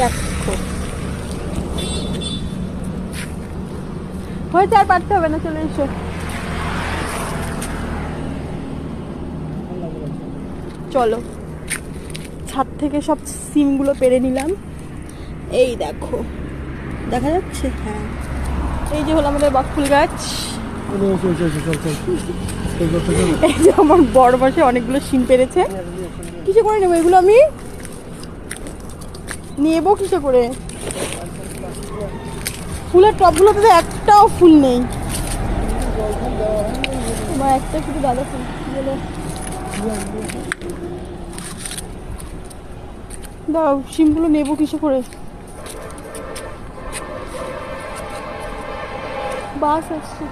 দেখো হয়েছে, আর পারতে হবে না, চলে এসো। চলো ছাদ থেকে সব সিমগুলো পেরে নিলাম। এই দেখো, দেখা যাচ্ছে? হ্যাঁ, এই যে হলো আমাদের বকফুল গাছ। এই যে আমার বড় বসে অনেকগুলো সিম পেরেছে। কিসে করে নেবো এগুলো? আমি নেবো কিসে করে? ফুলের টবগুলোতে তো একটাও ফুল নেই। তোমার একটা শুধু দাদা ফুল বলো। দাও, সিমগুলো নেবো কিসে করে? বাস আসছে।